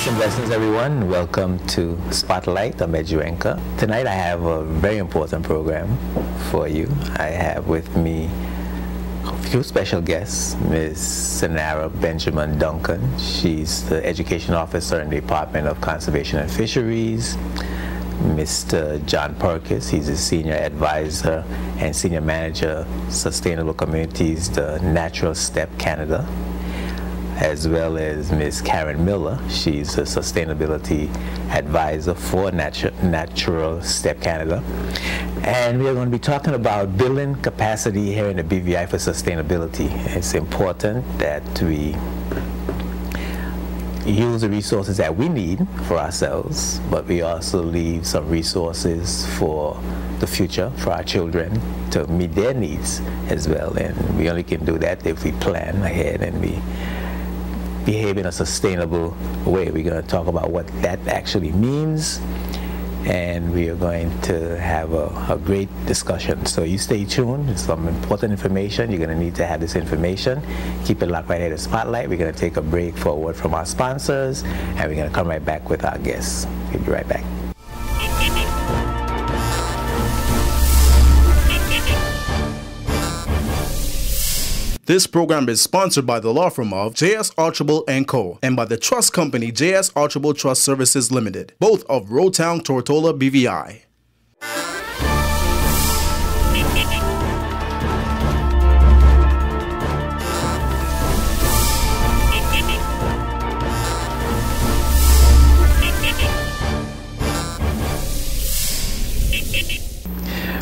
Peace and blessings, everyone. Welcome to Spotlight. I'm Edjuenka. Tonight I have a very important program for you. I have with me a few special guests. Ms. Senara Benjamin Duncan. She's the Education Officer in the Department of Conservation and Fisheries. Mr. John Perkis, he's a Senior Advisor and Senior Manager, Sustainable Communities, the Natural Sept Canada, as well as Ms. Karen Miller. She's a Sustainability Advisor for Natural Sept Canada. And we are going to be talking about building capacity here in the BVI for sustainability. It's important that we use the resources that we need for ourselves, but we also leave some resources for the future, for our children, to meet their needs as well. And we only can do that if we plan ahead and we behave in a sustainable way. We're going to talk about what that actually means, and we are going to have a great discussion. So you stay tuned. It's some important information. You're going to need to have this information. Keep it locked right here to Spotlight. We're going to take a break for a word from our sponsors, and we're going to come right back with our guests. We'll be right back. This program is sponsored by the law firm of J.S. Archibald & Co. and by the trust company J.S. Archibald Trust Services Limited, both of Roadtown, Tortola, BVI.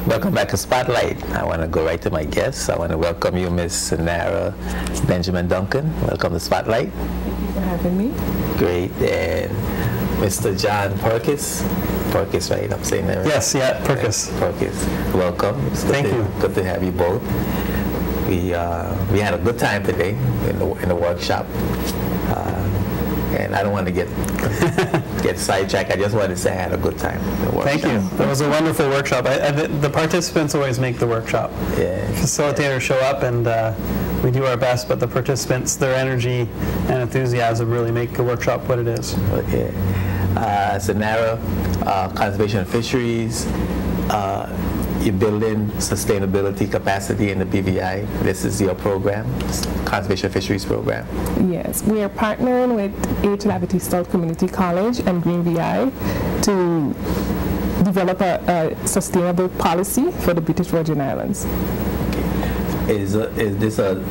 Welcome back to Spotlight. I want to go right to my guests. I want to welcome you, Ms. Senara Benjamin Duncan. Welcome to Spotlight. Thank you for having me. Great. And Mr. John Perkis. Perkis, right? I'm saying that right? Yes, yeah, Perkis. Perkis. Welcome. Thank you. Good to have you both. We had a good time today in the workshop. And I don't want to get sidetracked. I just wanted to say I had a good time in the workshop. Thank you. It was a wonderful workshop. The participants always make the workshop. Yeah. Facilitators show up and we do our best, but the participants, their energy and enthusiasm really make the workshop what it is. Okay. Senara, Conservation and Fisheries, you're building sustainability capacity in the BVI. This is your program, Conservation and Fisheries program. Yes, we are partnering with H. Lavity South Community College and Green BI to develop a sustainable policy for the British Virgin Islands. Okay. Is this a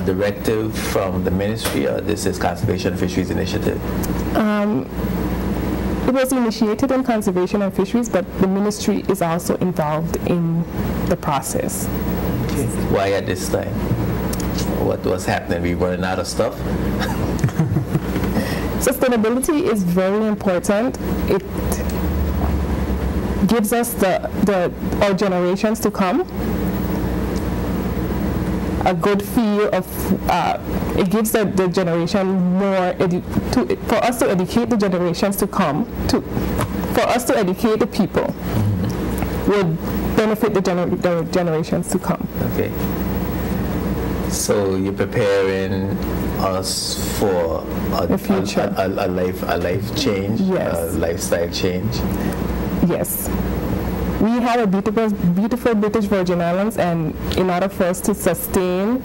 directive from the ministry, or this is Conservation and Fisheries initiative? It was initiated in Conservation and Fisheries, but the ministry is also involved in the process. Okay. Why at this time? What was happening? We running out of stuff? Sustainability is very important. It gives us our generations to come a good feel of, it gives the generation more, for us to educate the generations to come, for us to educate the people would benefit the generations to come. Okay. So you're preparing us for the future. A life change, yes. A lifestyle change. Yes. We have a beautiful British Virgin Islands, and in order for us to sustain,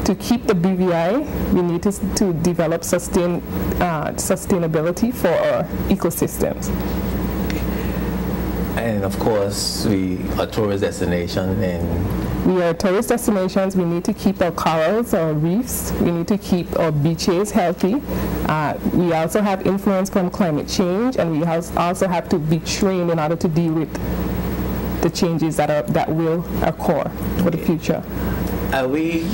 to keep the BVI, we need to develop sustainability for our ecosystems. And of course, we are a tourist destination, and we are tourist destinations. We need to keep our corals, our reefs. We need to keep our beaches healthy. We also have influence from climate change, and we also have to be trained in order to deal with the changes that will occur for the future. Are we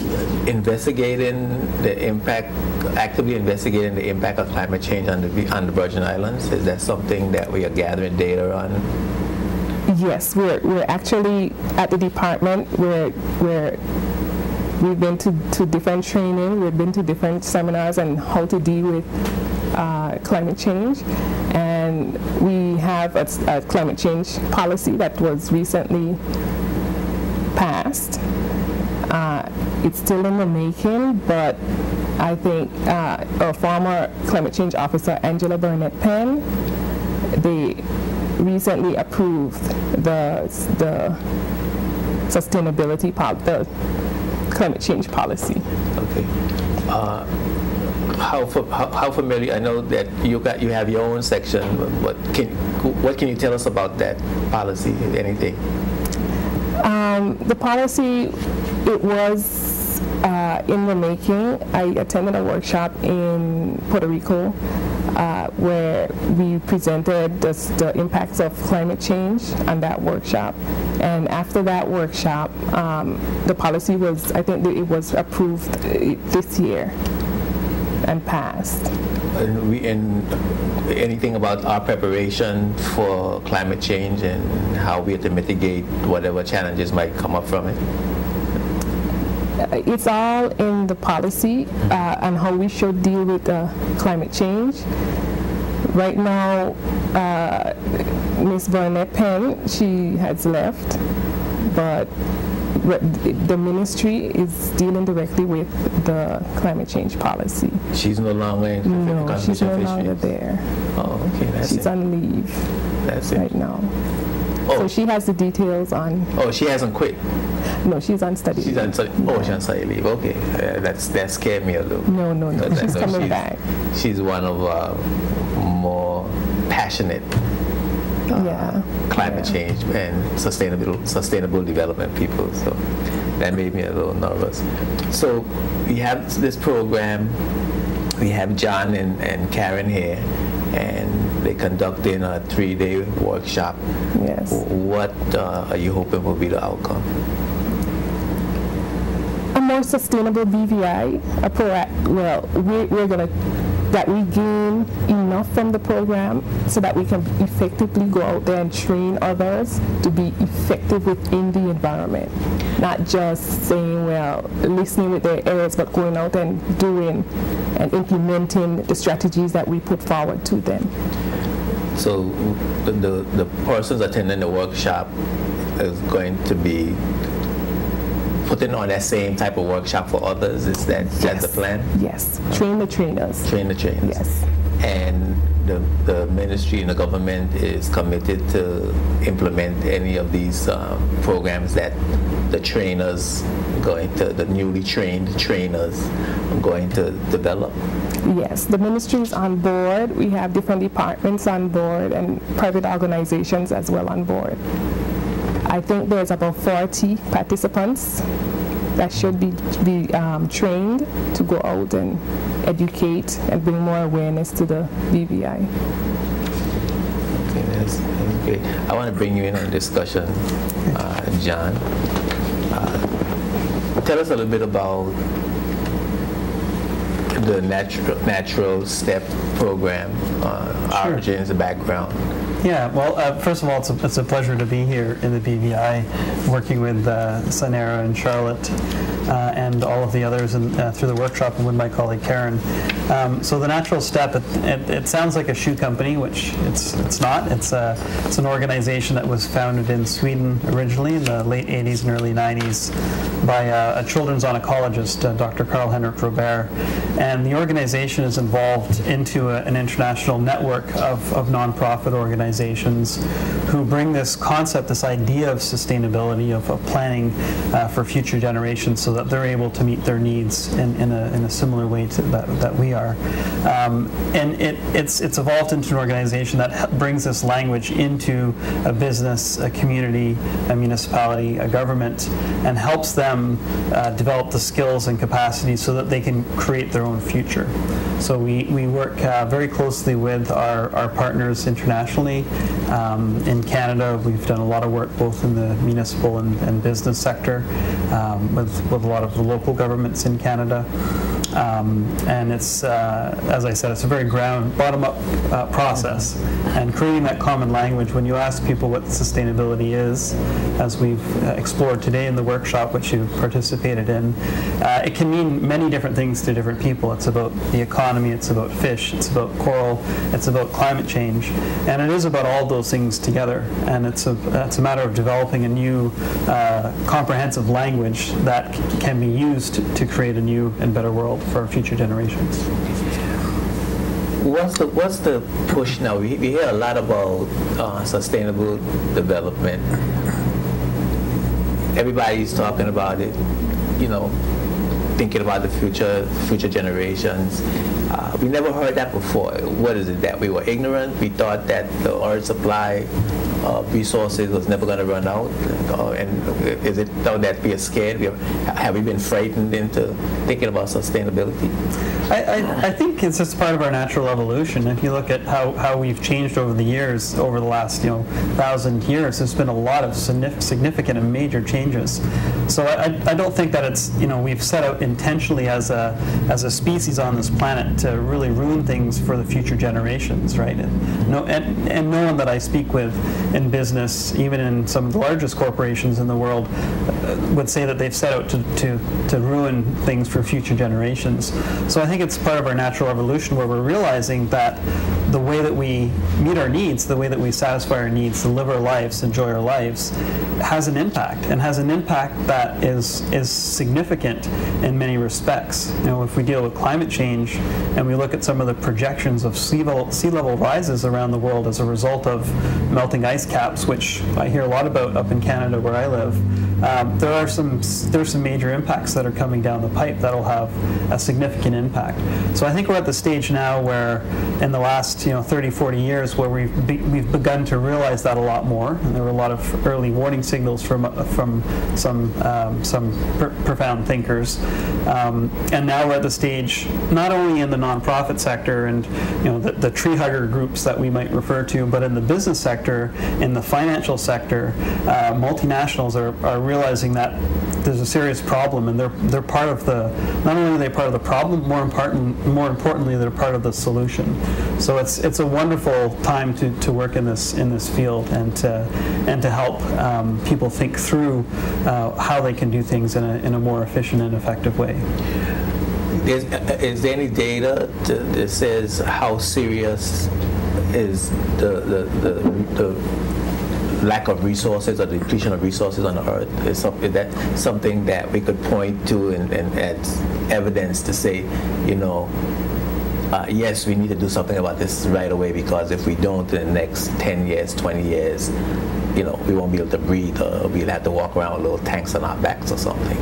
actively investigating the impact of climate change on the Virgin Islands? Is that something that we are gathering data on? Yes, we're actually at the department where we've been to different training, we've been to different seminars on how to deal with climate change, and we have a climate change policy that was recently passed. It's still in the making, but I think our former climate change officer, Angela Burnett-Penn, they recently approved the sustainability the climate change policy. Okay. How familiar? I know that you have your own section. What can you tell us about that policy? Anything? The policy, it was in the making. I attended a workshop in Puerto Rico where we presented the impacts of climate change on that workshop. And after that workshop, the policy was, I think it was approved this year and passed. And anything about our preparation for climate change and how we have to mitigate whatever challenges might come up from it? It's all in the policy on how we should deal with climate change. Right now, Ms. Burnett-Penn, she has left, but the ministry is dealing directly with the climate change policy. She's no longer in No, she's no longer there. Oh, okay, that's She's it. on leave That's it. right now. Oh. So she has the details on. Oh, she hasn't quit. No, she's on study. She's on study. Oh, she's on study leave. Okay, that scared me a little. No. She's coming back. She's one of more passionate climate change and sustainable development people. So that made me a little nervous. So we have this program. We have John and Karen here, and they're conducting a 3-day workshop. Yes. What are you hoping will be the outcome? A more sustainable BVI. We're going to that we gain enough from the program so that we can effectively go out there and train others to be effective within the environment. Not just saying, well, listening with their ears, but going out and doing and implementing the strategies that we put forward to them. So the persons attending the workshop is going to be putting on that same type of workshop for others? Is that's the plan? Yes. Train the trainers. Train the trainers. Yes. And the ministry and the government is committed to implement any of these programs that the newly trained trainers are going to develop? Yes, the ministry is on board. We have different departments on board and private organizations as well on board. I think there's about 40 participants that should be trained to go out and educate and bring more awareness to the BVI. Okay, that's great. I want to bring you in on a discussion, John. Tell us a little bit about the natural Sept program, origins and background. Yeah, well, first of all, it's a pleasure to be here in the BVI, working with Sanera and Charlotte and all of the others through the workshop, and with my colleague Karen. So the Natural Sept, it sounds like a shoe company, which it's not. It's an organization that was founded in Sweden originally in the late 80s and early 90s by a children's oncologist, Dr. Karl-Henrik Robert. And the organization is involved into an international network of nonprofit organizations who bring this concept, this idea of sustainability, of planning for future generations so that they're able to meet their needs in a similar way to that we are. And it's evolved into an organization that brings this language into a business, a community, a municipality, a government, and helps them develop the skills and capacities so that they can create their own future. So we work very closely with our partners internationally. In Canada, we've done a lot of work both in the municipal and business sector with a lot of the local governments in Canada. And it's, as I said, it's a very bottom-up process. And creating that common language, when you ask people what sustainability is, as we've explored today in the workshop, which you participated in, it can mean many different things to different people. It's about the economy, it's about fish, it's about coral, it's about climate change. And it is about all those things together, and it's a matter of developing a new comprehensive language that can be used to create a new and better world for our future generations. What's the push now? We hear a lot about sustainable development. Everybody's talking about it, thinking about the future generations. We never heard that before. What is it, that we were ignorant? We thought that the oil supply of resources was never going to run out? And is it that we are scared? Have we been frightened into thinking about sustainability? I think it's just part of our natural evolution. If you look at how we've changed over the years, over the last 1,000 years, there's been a lot of significant and major changes. So I don't think that it's we've set out intentionally as a species on this planet to really ruin things for the future generations, right? And no one that I speak with in business, even in some of the largest corporations in the world, would say that they've set out to ruin things for future generations. So I think it's part of our natural evolution, where we're realizing that the way that we meet our needs, the way that we satisfy our needs, live our lives, enjoy our lives, has an impact, and has an impact that is significant in many respects. If we deal with climate change and we look at some of the projections of sea level rises around the world as a result of melting ice caps, which I hear a lot about up in Canada where I live, there's some major impacts that are coming down the pipe that'll have a significant impact. So I think we're at the stage now where, in the last 30, 40 years, where we've begun to realize that a lot more, and there were a lot of early warning signals from some profound thinkers, and now we're at the stage not only in the nonprofit sector and the tree hugger groups that we might refer to, but in the business sector, in the financial sector, multinationals are realizing that there's a serious problem, and they're part of not only are they part of the problem, more importantly, they're part of the solution. So it's a wonderful time to work in this field and to help people think through how they can do things in a more efficient and effective way. Is there any data that says how serious is the lack of resources or the depletion of resources on the earth? Is that something that we could point to and as evidence to say, yes, we need to do something about this right away, because if we don't, in the next 10 years, 20 years, we won't be able to breathe, or we'll have to walk around with little tanks on our backs or something?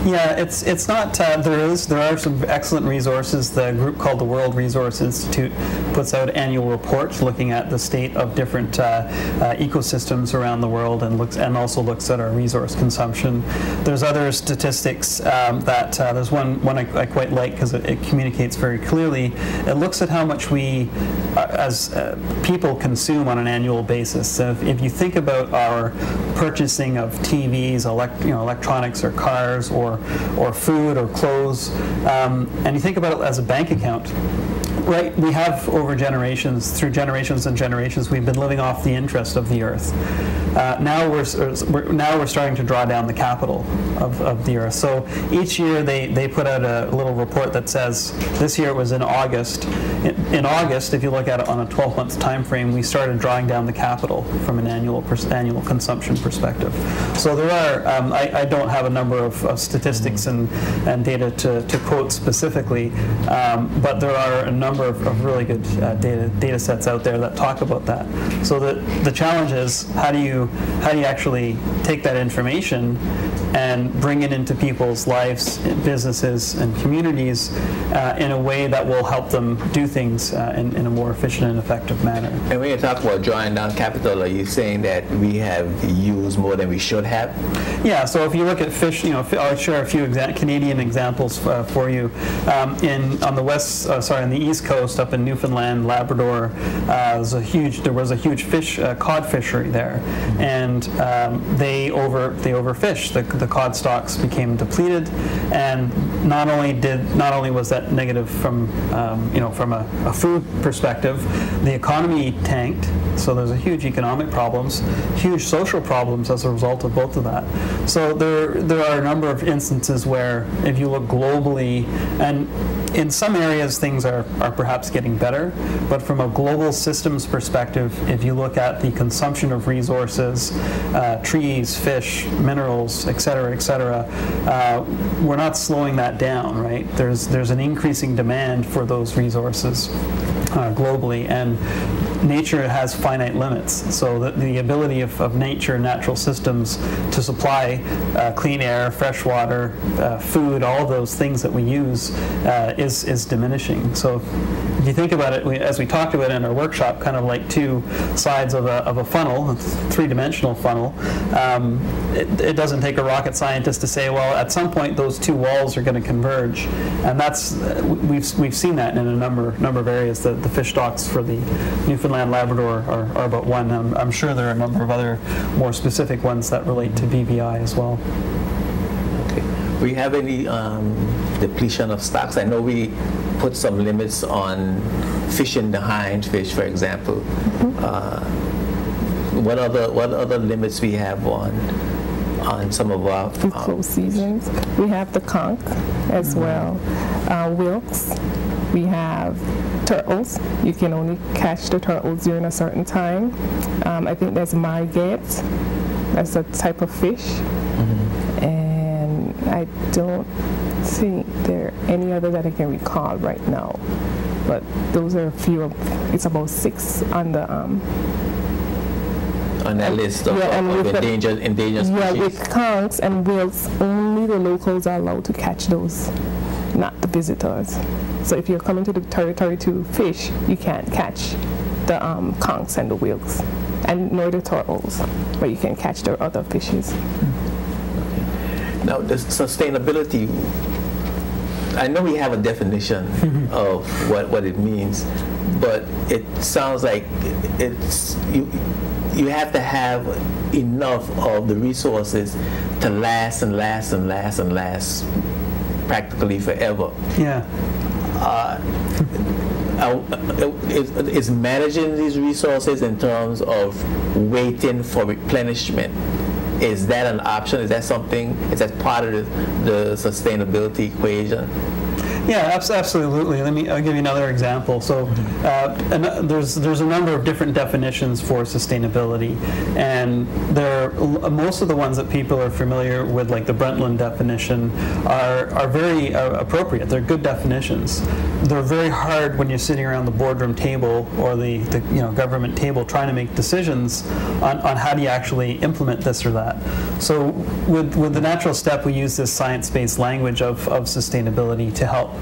Yeah, it's not. There are some excellent resources. The group called the World Resource Institute puts out annual reports looking at the state of different ecosystems around the world, and also looks at our resource consumption. There's other statistics that there's one I quite like, because it communicates very clearly. It looks at how much we as people consume on an annual basis. So if you think about our purchasing of TVs, electronics, or cars, or food or clothes, and you think about it as a bank account, right? We have, over generations, through generations and generations, we've been living off the interest of the earth. Now we're starting to draw down the capital of the earth. So each year they put out a little report that says, this year it was in August. In August, if you look at it on a 12-month time frame, we started drawing down the capital from an annual consumption perspective. So there are, I don't have a number of statistics and data to quote specifically, but there are a number of really good data sets out there that talk about that. So the challenge is, how do you actually take that information and bring it into people's lives, businesses, and communities in a way that will help them do things in a more efficient and effective manner. And when you talk about drawing down capital, are you saying that we have used more than we should have? Yeah, so if you look at fish, I'll share a few Canadian examples for you. On the East Coast, up in Newfoundland, Labrador, there was a huge cod fishery there, and they overfished. The cod stocks became depleted, and not only was that negative from a food perspective, the economy tanked. So there's a huge economic problems, huge social problems as a result of both of that. So there are a number of instances where, if you look globally, and in some areas things are perhaps getting better, but from a global systems perspective, if you look at the consumption of resources, trees, fish, minerals, et cetera, we're not slowing that down, right? There's an increasing demand for those resources globally, and nature has finite limits. So the ability of nature and natural systems to supply clean air, fresh water, food, all of those things that we use is diminishing. So if you think about it, as we talked about in our workshop, kind of like two sides of a funnel, a three-dimensional funnel. It doesn't take a rocket scientist to say, well, at some point those two walls are going to converge, and that's we've seen that in a number of areas. The fish stocks for the Newfoundland Labrador are about one. I'm sure there are a number of other more specific ones that relate to BVI as well. Okay. Do you have any depletion of stocks? I know we put some limits on fishing the hind fish, for example. What other limits we have on some of our close seasons? We have the conch as well, wilks. We have turtles. You can only catch the turtles during a certain time. I think there's margate. That's a type of fish. And I don't think there are any other that I can recall right now. But those are a few of, it's about 6 on the on that list of endangered species. Yeah, with conchs and wilks, only the locals are allowed to catch those, not the visitors. So if you're coming to the territory to fish, you can't catch the conchs and the wilks, and nor the turtles, but you can catch the other fishes. Now, the sustainability, I know we have a definition of what it means, but it sounds like it's you have to have enough of the resources to last and last and last and last practically forever. Yeah. Is managing these resources in terms of waiting for replenishment, is that an option? Is that something, is that part of the sustainability equation? Yeah, absolutely. I'll give you another example. So there's a number of different definitions for sustainability, and most of the ones that people are familiar with, like the Brundtland definition, are very appropriate. They're good definitions. They're very hard when you're sitting around the boardroom table or the government table trying to make decisions on how do you actually implement this or that. So with the natural step, we use this science-based language of sustainability to help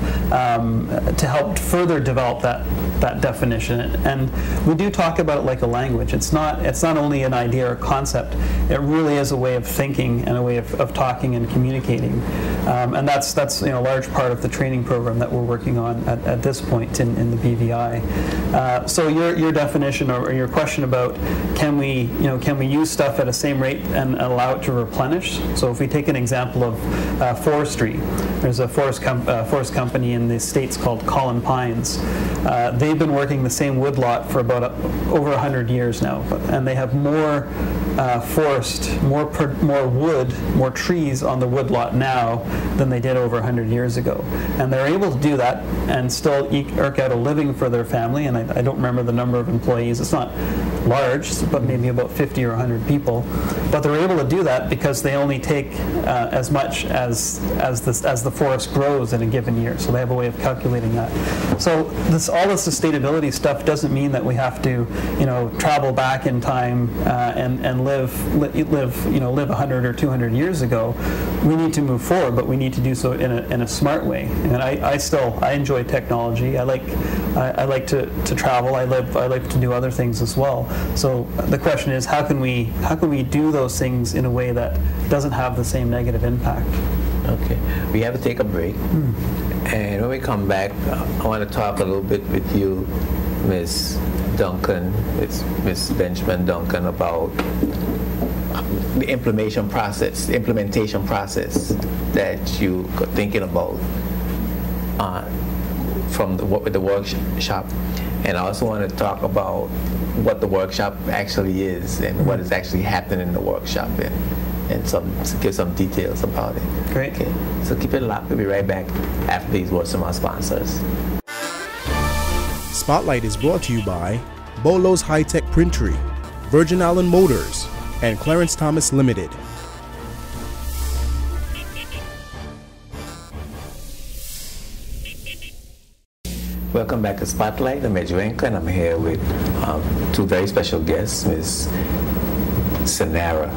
further develop that definition. And we do talk about it like a language. It's not only an idea or concept. It really is a way of thinking and a way of talking and communicating. And that's a large part of the training program that we're working on at this point in the BVI. So your definition or your question about can we use stuff at a same rate and allow it to replenish? So if we take an example of forestry, there's a forest company in the States called Colin Pines. They've been working the same woodlot for about over 100 years now, and they have more forest, more wood, more trees on the woodlot now than they did over 100 years ago. And they're able to do that and still eke out a living for their family, and I don't remember the number of employees. It's not large, but maybe about 50 or 100 people. But they're able to do that because they only take as much as the forest grows in a given year. So they have a way of calculating that. So all the sustainability stuff doesn't mean that we have to, travel back in time and live 100 or 200 years ago. We need to move forward, but we need to do so in a smart way. And I enjoy technology. I like to travel. I like to do other things as well. So the question is, how can we do those things in a way that doesn't have the same negative impact? Okay, we have to take a break. And when we come back, I want to talk a little bit with you, Ms. Duncan, Ms. Benjamin Duncan, about the implementation process that you are thinking about with the workshop. And I also want to talk about what the workshop actually is and what is actually happening in the workshop and give some details about it. Great. Okay. So keep it locked. We'll be right back after these words from our sponsors. Spotlight is brought to you by Bolo's High-Tech Printery, Virgin Island Motors, and Clarence Thomas Limited. Welcome back to Spotlight. I'm Medjuenka, and I'm here with two very special guests, Ms. Senara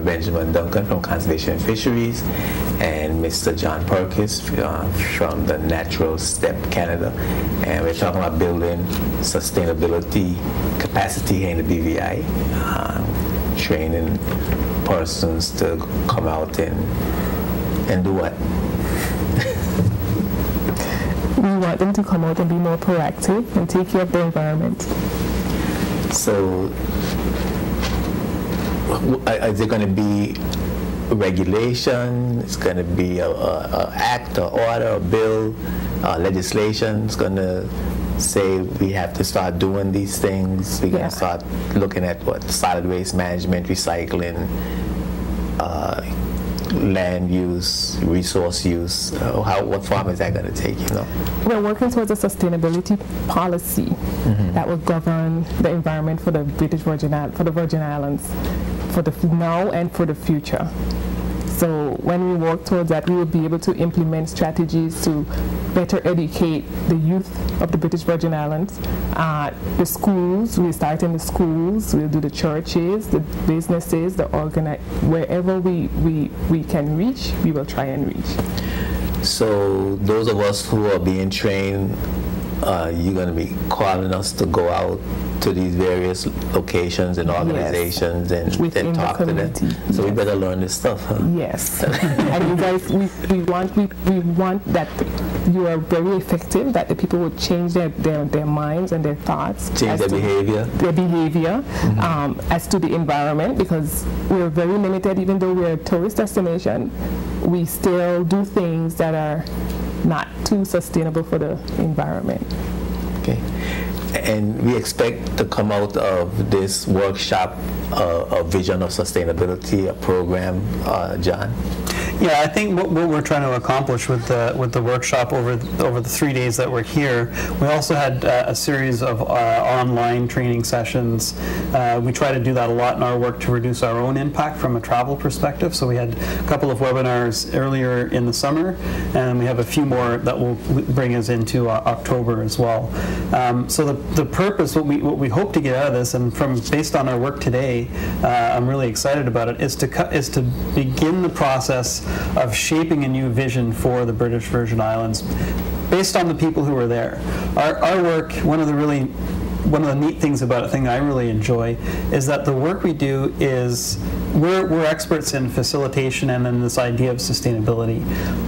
Benjamin Duncan from Conservation and Fisheries, and Mr. John Perkins from the Natural Sept Canada. And we're talking about building sustainability capacity here in the BVI, training persons to come out and do what? We want them to come out and be more proactive and take care of the environment. So, is there going to be regulation? It's going to be a act, or order, a bill, legislation? It's going to say we have to start doing these things. We're going to start looking at what solid waste management, recycling, land use, resource use. What form is that going to take? We're working towards a sustainability policy that will govern the environment for the Virgin Islands, for the now and for the future. So when we work towards that, we will be able to implement strategies to better educate the youth of the British Virgin Islands. The schools, we start in the schools, we'll do the churches, the businesses, wherever we can reach, we will try and reach. So those of us who are being trained, you're going to be calling us to go out to these various locations and organizations and talk to them. So we better learn this stuff, huh? Yes. And you guys, we want that you are very effective, that the people will change their minds and their thoughts. Change their behavior. Their behavior as to the environment, because we're very limited. Even though we're a tourist destination, we still do things that are not too sustainable for the environment. Okay. And we expect to come out of this workshop a vision of sustainability, a program, John? Yeah, I think what we're trying to accomplish with the workshop over the 3 days that we're here, we also had a series of online training sessions. We try to do that a lot in our work to reduce our own impact from a travel perspective. So we had a couple of webinars earlier in the summer, and we have a few more that will bring us into October as well. So the purpose, what we hope to get out of this, and based on our work today, I'm really excited about it, is to begin the process of shaping a new vision for the British Virgin Islands based on the people who are there. Our work, one of the neat things about it, thing I really enjoy, is that the work we do is we're experts in facilitation and in this idea of sustainability.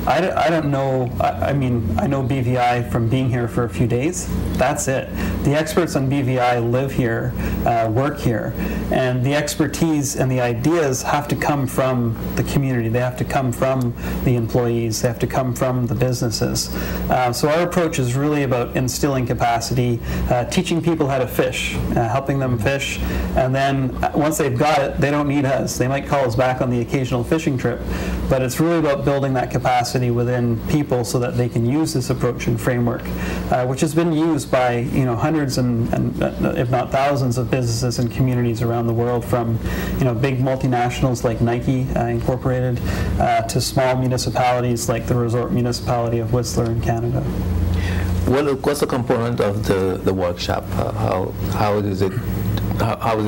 I don't know, I know BVI from being here for a few days. That's it. The experts on BVI live here, work here, and the expertise and the ideas have to come from the community. They have to come from the employees. They have to come from the businesses. So our approach is really about instilling capacity, teaching people how to fish, helping them fish, and then once they've got it, they don't need us. They might call us back on the occasional fishing trip, but it's really about building that capacity within people so that they can use this approach and framework, which has been used by hundreds and if not thousands of businesses and communities around the world, from big multinationals like Nike Incorporated to small municipalities like the resort municipality of Whistler in Canada. What's the component of the workshop? How is it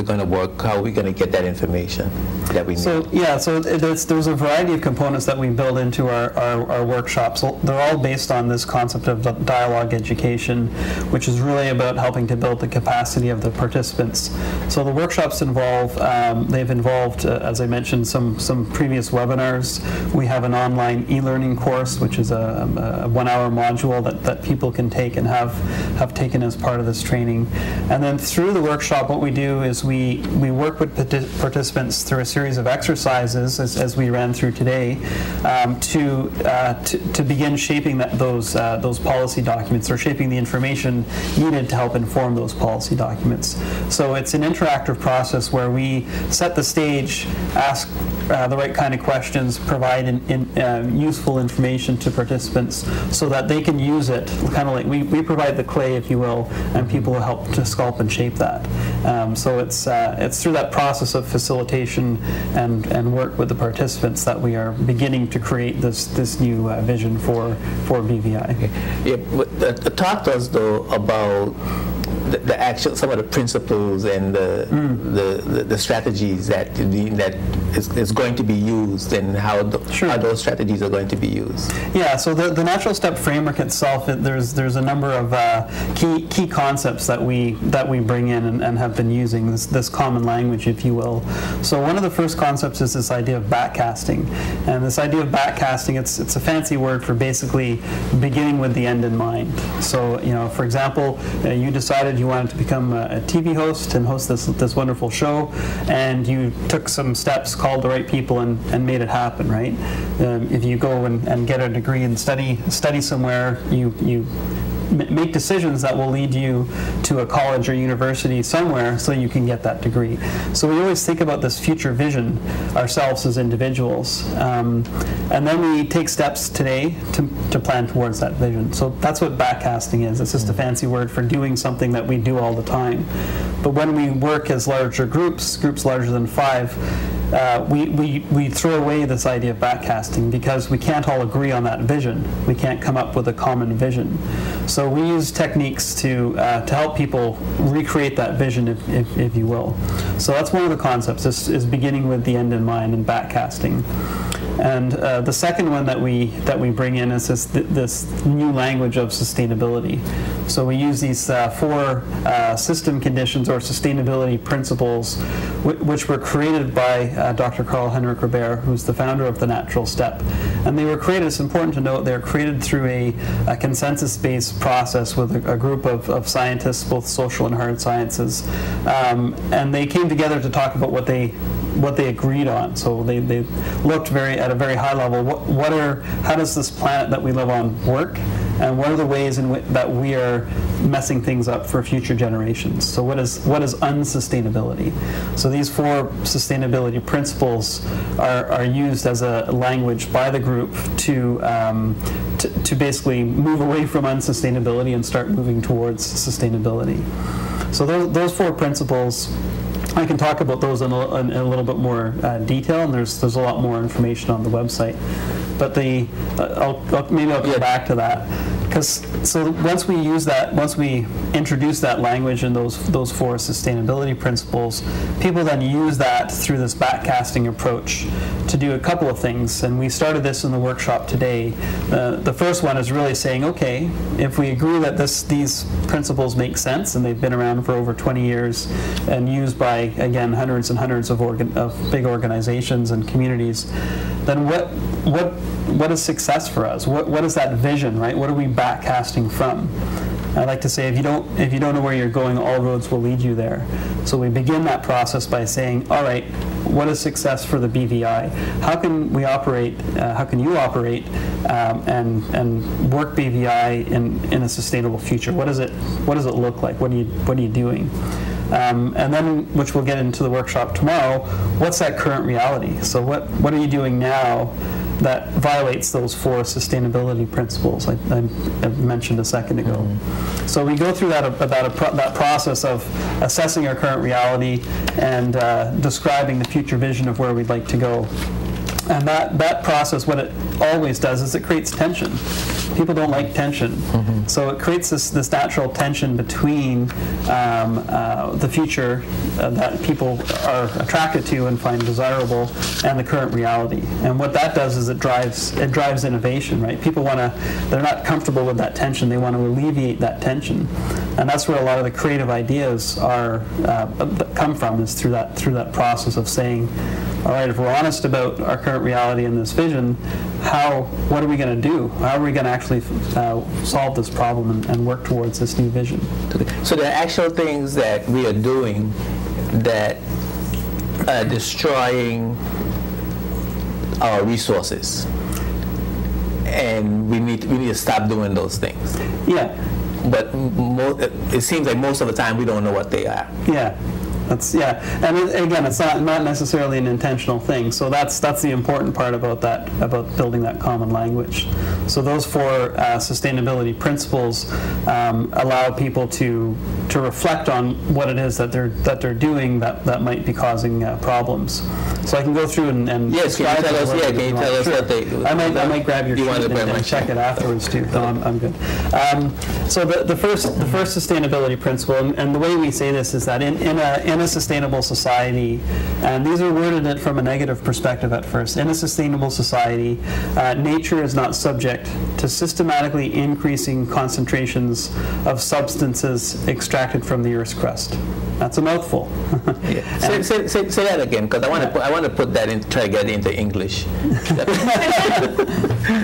going to work? How are we going to get that information that we need? So there's a variety of components that we build into our workshops. They're all based on this concept of dialogue education, which is really about helping to build the capacity of the participants. So the workshops they've involved, as I mentioned, some previous webinars. We have an online e-learning course, which is a 1-hour module that people can take and have taken as part of this training. And then through the workshop, what we do is we work with participants through a series of exercises, as we ran through today, to begin shaping those policy documents, or shaping the information needed to help inform those policy documents. So it's an interactive process where we set the stage, ask the right kind of questions, provide useful information to participants so that they can use it, kind of like we provide the clay, if you will, and people will help to sculpt and shape that. So it's through that process of facilitation and work with the participants that we are beginning to create this new vision for BVI. Okay. Yeah, but talk to us though about the actual, some of the principles and the strategies that is going to be used, and how those strategies are going to be used. Yeah, so the natural step framework itself, there's a number of key concepts that we bring in and have been using, this common language, if you will. So one of the first concepts is this idea of backcasting, and this idea of backcasting, it's a fancy word for basically beginning with the end in mind. So, for example, you decided you wanted to become a TV host and host this wonderful show, and you took some steps, called the right people, and made it happen, right? If you go and get a degree and study somewhere, you make decisions that will lead you to a college or university somewhere so you can get that degree. So we always think about this future vision ourselves as individuals, and then we take steps today to plan towards that vision. So that's what backcasting is. It's just a fancy word for doing something that we do all the time. But when we work as larger groups larger than 5, we throw away this idea of backcasting because we can't all agree on that vision. We can't come up with a common vision. So we use techniques to help people recreate that vision, if you will. So that's one of the concepts, is beginning with the end in mind and backcasting. And the second one that we bring in is this new language of sustainability. So we use these 4 system conditions or sustainability principles, which were created by Dr. Karl-Henrik Robert, who's the founder of the Natural Step. And they were created, it's important to note, they were created through a consensus-based process with a group of scientists, both social and hard sciences. And they came together to talk about what they agreed on. So they looked at a very high level. How does this planet that we live on work, and what are the ways that we are messing things up for future generations? So what is unsustainability? So these 4 sustainability principles are used as a language by the group to basically move away from unsustainability and start moving towards sustainability. So those 4 principles, I can talk about those in a little bit more detail, and there's a lot more information on the website. But maybe I'll go back to that. So once we introduce that language and those 4 sustainability principles, people then use that through this backcasting approach to do a couple of things. And we started this in the workshop today. The first one is really saying, okay, if we agree that these principles make sense, and they've been around for over 20 years and used by, again, hundreds and hundreds of big organizations and communities, then what is success for us? What is that vision, right? What are we backcasting from? I like to say, if you don't know where you're going, all roads will lead you there. So we begin that process by saying, all right, what is success for the BVI? How can we operate? How can you operate and work BVI in a sustainable future? What does it look like? What are you doing? And then, which we'll get into the workshop tomorrow, what's that current reality? So what are you doing now that violates those 4 sustainability principles I mentioned a second ago? Mm-hmm. So we go through that process of assessing our current reality and describing the future vision of where we'd like to go. And that process, what it always does is it creates tension. People don't like tension. Mm-hmm. So it creates this natural tension between the future that people are attracted to and find desirable and the current reality. And what that does is it drives innovation, right? People they're not comfortable with that tension. They want to alleviate that tension. And that's where a lot of the creative ideas come from, is through that process of saying, all right, if we're honest about our current reality and this vision, what are we going to do? How are we going to actually solve this problem and work towards this new vision? So the actual things that we are doing that destroying our resources, and we need to stop doing those things. Yeah. But it seems like most of the time we don't know what they are. Yeah. And again, it's not necessarily an intentional thing. So that's the important part about that, about building that common language. So those 4 sustainability principles allow people to reflect on what it is that they're doing that might be causing problems. So I can go through and yes, can you tell us? Yeah, can you tell us what they? I might grab your sheet and check it afterwards too. No, I'm good. So the first sustainability principle, and the way we say this is that in a sustainable society, and these are worded from a negative perspective at first. In a sustainable society, nature is not subject to systematically increasing concentrations of substances extracted from the Earth's crust. That's a mouthful. Yeah. Say that again, because I want to put that in, try to get it into English.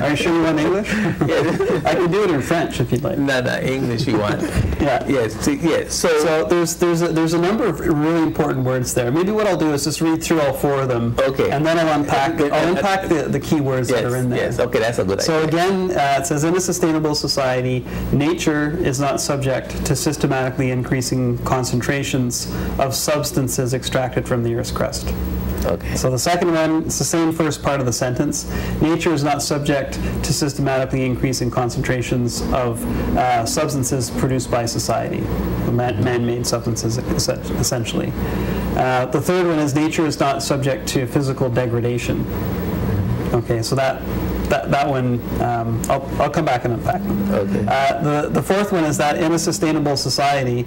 Are you sure you want English? Yeah. I can do it in French if you'd like. No, English we want. Yeah. Yes. Yes. So there's a number of really important words there. Maybe what I'll do is just read through all 4 of them. Okay. And then I'll unpack the key words that are in there. Yes. Okay, that's a good idea. So again, it says in a sustainable society, nature is not subject to systematically increasing concentrations of substances extracted from the Earth's crust. Okay. So the second one, it's the same first part of the sentence. Nature is not subject to systematically increasing concentrations of substances produced by society, man-made substances essentially. The third one is nature is not subject to physical degradation. Okay, so that one, I'll come back and unpack them. Okay. The fourth one is that in a sustainable society,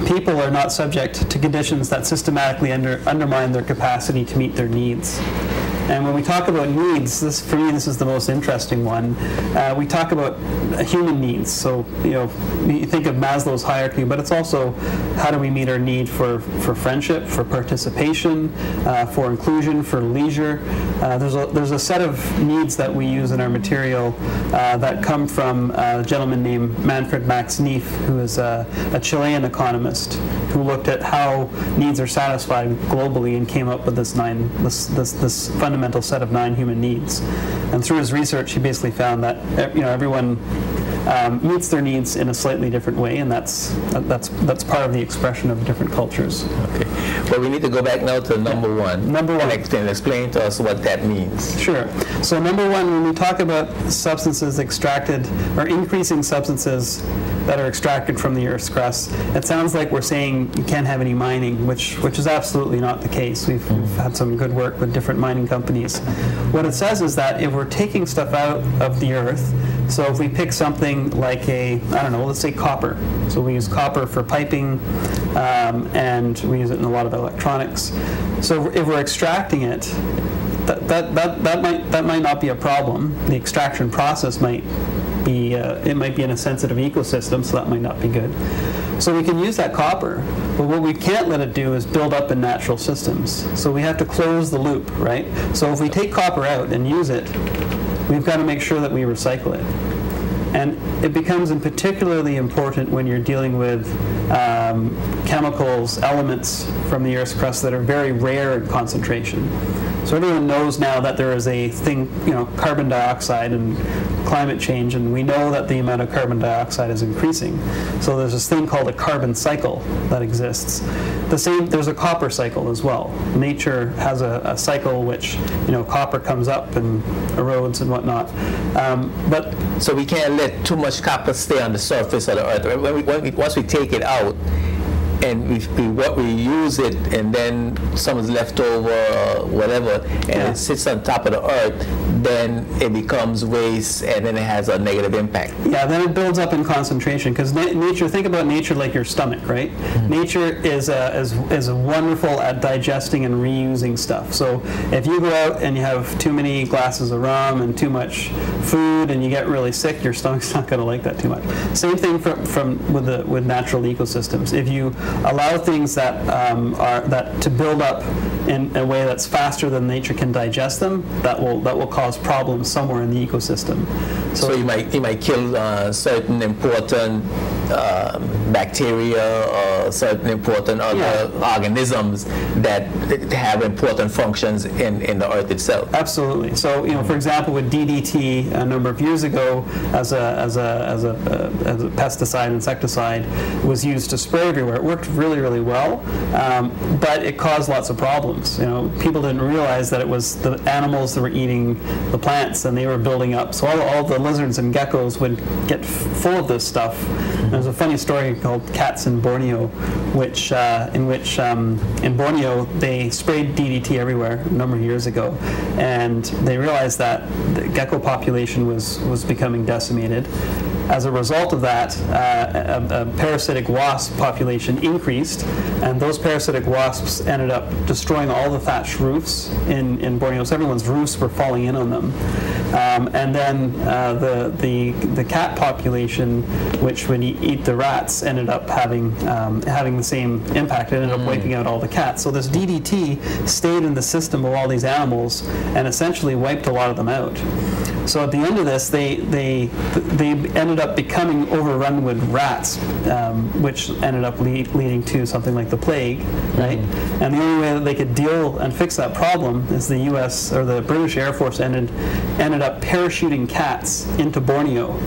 people are not subject to conditions that systematically undermine their capacity to meet their needs. And when we talk about needs, for me, this is the most interesting one. We talk about human needs. So, you think of Maslow's hierarchy, but it's also how do we meet our need for friendship, for participation, for inclusion, for leisure. There's a set of needs that we use in our material that come from a gentleman named Manfred Max Neef, who is a Chilean economist who looked at how needs are satisfied globally and came up with this fundamental set of 9 human needs. And through his research, he basically found that everyone meets their needs in a slightly different way, and that's part of the expression of different cultures. Okay. Well, we need to go back now to number 1. Number 1. And explain to us what that means. Sure. So number 1, when we talk about substances extracted or increasing substances that are extracted from the Earth's crust, it sounds like we're saying you can't have any mining, which is absolutely not the case. We've had some good work with different mining companies. What it says is that if we're taking stuff out of the Earth, so if we pick something like let's say copper. So we use copper for piping, and we use it in a lot of electronics. So if we're extracting it, that might not be a problem. The extraction process might be in a sensitive ecosystem, so that might not be good. So we can use that copper, but what we can't let it do is build up in natural systems. So we have to close the loop, right? So if we take copper out and use it, we've got to make sure that we recycle it. And it becomes particularly important when you're dealing with chemicals, elements from the Earth's crust that are very rare in concentration. So everyone knows now that there is a thing, carbon dioxide and climate change, and we know that the amount of carbon dioxide is increasing. So there's this thing called a carbon cycle that exists. There's a copper cycle as well. Nature has a cycle which, copper comes up and erodes and whatnot. So we can't let too much copper stay on the surface of the Earth. Once we take it out, and we use it, and then someone's left over or whatever, and it sits on top of the Earth, then it becomes waste, and then it has a negative impact. Yeah, then it builds up in concentration, because nature, think about nature like your stomach, right? Mm-hmm. Nature is wonderful at digesting and reusing stuff. So if you go out and you have too many glasses of rum and too much food and you get really sick, your stomach's not going to like that too much. Same thing with natural ecosystems. If you allow things that to build up in a way that's faster than nature can digest them, that will cause problems somewhere in the ecosystem. So you might kill certain important bacteria or certain important other organisms that have important functions in the earth itself. Absolutely. So, for example, with DDT a number of years ago, as a pesticide, insecticide, was used to spray everywhere. It worked really, really well, but it caused lots of problems. People didn't realize that it was the animals that were eating the plants, and they were building up. So all the lizards and geckos would get full of this stuff. There's a funny story called Cats in Borneo, in Borneo they sprayed DDT everywhere a number of years ago, and they realized that the gecko population was becoming decimated. As a result of that, a parasitic wasp population increased, and those parasitic wasps ended up destroying all the thatched roofs in Borneo. So everyone's roofs were falling in on them. And then the cat population, which would eat the rats, ended up having the same impact. It ended up wiping out all the cats. So this DDT stayed in the system of all these animals and essentially wiped a lot of them out. So at the end of this, they ended up becoming overrun with rats, which ended up leading to something like the plague, right? And the only way that they could deal and fix that problem is the U.S. or the British Air Force ended up parachuting cats into Borneo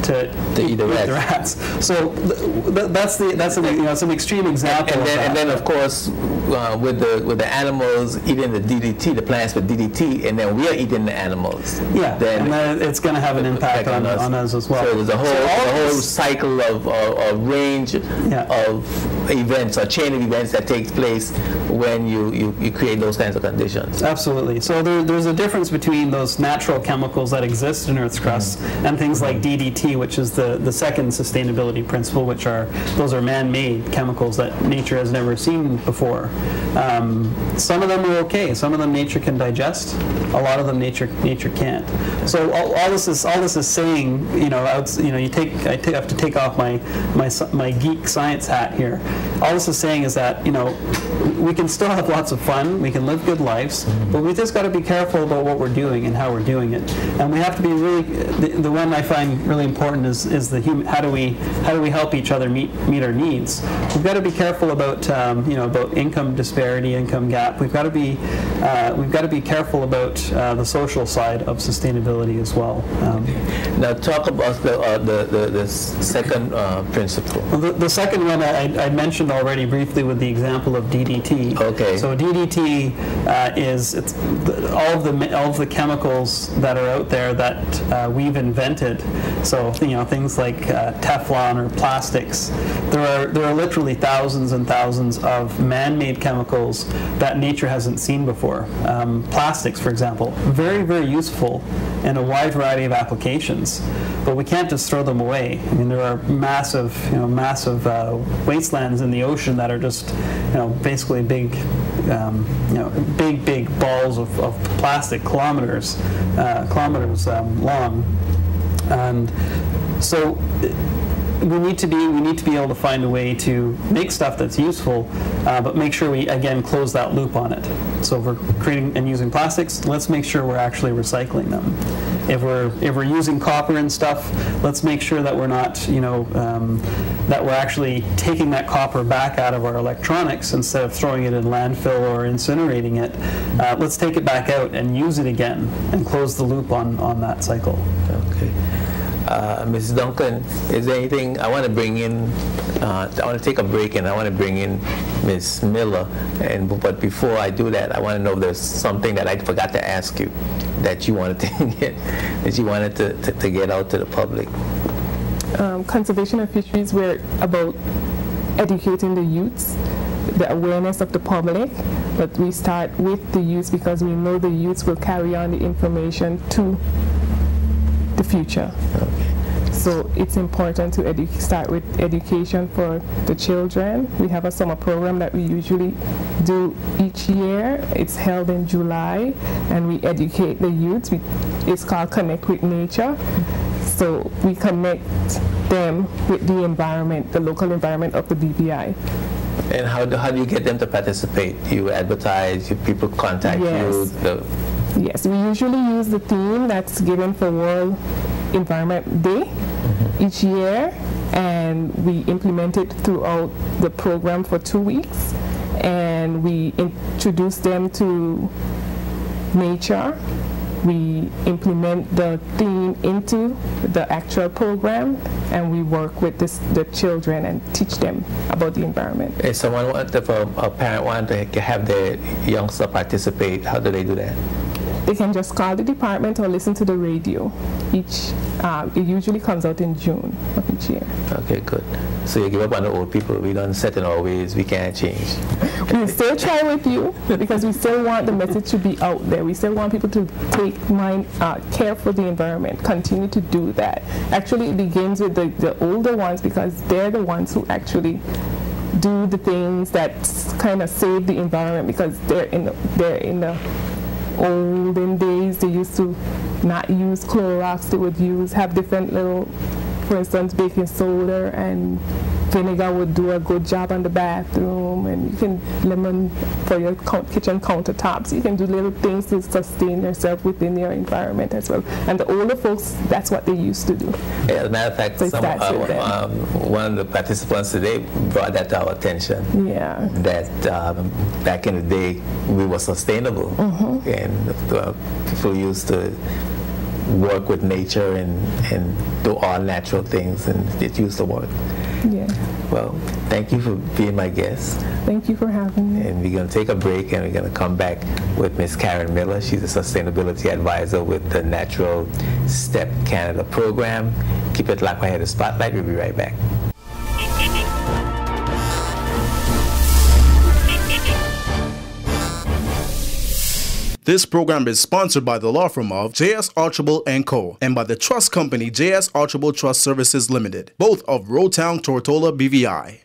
to eat the rats. So that's an extreme example. And then of course with the animals eating the DDT, the plants with DDT, and then we are eating the animals. Yeah, then it's going to have an impact on us as well. So there's a whole cycle of range of events, or chain of events that takes place when you create those kinds of conditions. Absolutely. So there's a difference between those natural chemicals that exist in Earth's crust and things like DDT, which is the second sustainability principle, those are man-made chemicals that nature has never seen before. Some of them are okay. Some of them nature can digest. A lot of them nature can't. So all this is saying, I have to take off my geek science hat here. All this is saying is that we can still have lots of fun. We can live good lives, but we just got to be careful about what we're doing and how we're doing it. And we have to be really the one I find really important is the human. How do we help each other meet our needs? We've got to be careful about about income disparity, income gap. We've got to be careful about the social side of sustainability as well. Now talk about the second principle. Well, the second one I mentioned already briefly with the example of DDT. Okay. So DDT is all of the chemicals that are out there that we've invented. So things like Teflon or plastics. There are literally thousands and thousands of man-made chemicals that nature hasn't seen before. Plastics, for example, very, very useful in a wide variety of applications, but we can't just throw them away. I mean, there are massive wastelands in the ocean that are just, basically big balls of plastic, kilometers long, and so we need to be able to find a way to make stuff that's useful, but make sure we again close that loop on it. So if we're creating and using plastics, let's make sure we're actually recycling them. If we're using copper and stuff, let's make sure that we're not that we're actually taking that copper back out of our electronics instead of throwing it in landfill or incinerating it. Let's take it back out and use it again and close the loop on that cycle. Okay. Mrs. Duncan, is there anything I want to bring in? I want to take a break, and I want to bring in Ms. Miller. But before I do that, I want to know if there's something that I forgot to ask you that you wanted to get out to the public. Conservation of fisheries were about educating the youths, the awareness of the public, but we start with the youths because we know the youths will carry on the information to the future. Okay. So it's important to start with education for the children. We have a summer program that we usually do each year. It's held in July, and we educate the youths. It's called Connect with Nature. So we connect them with the environment, the local environment of the BVI. And how do you get them to participate? You advertise, people contact you? Yes, we usually use the theme that's given for World Environment Day each year, and we implement it throughout the program for 2 weeks, and we introduce them to nature. We implement the theme into the actual program, and we work with the children and teach them about the environment. If a parent wants to have their youngster participate, how do they do that? They can just call the department or listen to the radio. It usually comes out in June of each year. Okay, good. So you give up on the old people. We don't set in our ways. We can't change. We still try with you because we still want the message to be out there. We still want people to take care for the environment. Continue to do that. Actually, it begins with the older ones because they're the ones who actually do the things that kind of save the environment, because they're in the olden days. They used to not use Clorox. They would have different little, for instance, baking soda and vinegar would do a good job on the bathroom, and you can lemon for your kitchen countertops. You can do little things to sustain yourself within your environment as well. And the older folks, that's what they used to do. Yeah, as a matter of fact, So one of the participants today brought that to our attention. Yeah. That back in the day, we were sustainable, and people used to work with nature and do all natural things, and it used to work. Yeah. Well, thank you for being my guest. Thank you for having me. And we're going to take a break, and we're going to come back with Miss Karen Miller. She's a sustainability advisor with the Natural Sept Canada program. Keep it locked right here to Spotlight. We'll be right back. This program is sponsored by the law firm of J.S. Archibald & Co. and by the trust company J.S. Archibald Trust Services Limited, both of Rotown, Tortola, BVI.